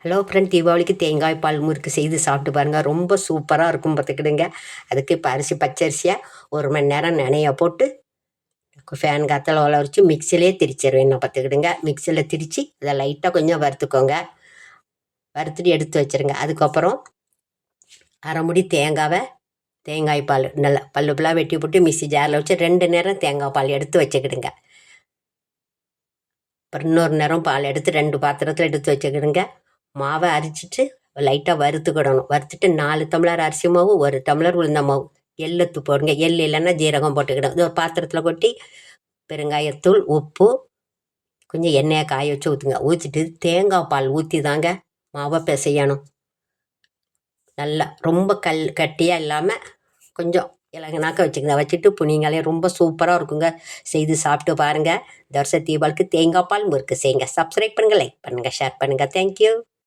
Hello friend, தீபாவளிக்கு தேங்காய் பால் முறுக்கு செய்து சாப்பிட்டு பாருங்கள். ரொம்ப சூப்பராக இருக்கும் பார்த்துக்கிடுங்க. அதுக்கு இப்போ பச்சரிசியை 1 மணி நேரம் நனைய போட்டு ஃபேன் காற்றுல உல வச்சு மிக்சிலே திரிச்சிருவேன் நான் பார்த்துக்கிடுங்க. மிக்சியில் திரித்து அதை லைட்டாக கொஞ்சம் வறுத்துக்கோங்க. வறுத்துட்டு எடுத்து வச்சுருங்க. அதுக்கப்புறம் அரை முடி தேங்காய் பால் நல்லா பல்லு பல்லாக வெட்டி போட்டு மிக்சி ஜாரில் வச்சு 2 நேரம் தேங்காய் பால் எடுத்து வச்சுக்கிடுங்க. அப்புறம் இன்னொரு நேரம் பால் எடுத்து 2 பாத்திரத்தில் எடுத்து வச்சுக்கிடுங்க. மாவை அரைச்சிட்டு லைட்டாக வறுத்துக்கிடணும். வறுத்துட்டு 4 டம்ளர் அரிசி மாவு, 1 டம்ளர் உளுந்த மாவு, எள்ளத்து போடுங்க. எள் இல்லைன்னா ஜீரகம் போட்டுக்கிடும். இது ஒரு பாத்திரத்தில் கொட்டி பெருங்காயத்தூள், உப்பு, கொஞ்சம் எண்ணெயை காய வச்சு ஊற்றுங்க. ஊற்றிட்டு தேங்காய் பால் ஊற்றி தாங்க மாவை பிசையணும். நல்லா ரொம்ப கட்டியாக இல்லாமல் கொஞ்சம் இலகுனாக்க வச்சுக்கங்க. வச்சுட்டு புனிங்களே ரொம்ப சூப்பராக இருக்குங்க. செய்து சாப்பிட்டு பாருங்கள். இந்த வருஷம் தீபாவளிக்கு தேங்காய் பால் முறுக்கு செய்யுங்க. சப்ஸ்கிரைப் பண்ணுங்கள், லைக் பண்ணுங்கள், ஷேர் பண்ணுங்கள். தேங்க்யூ.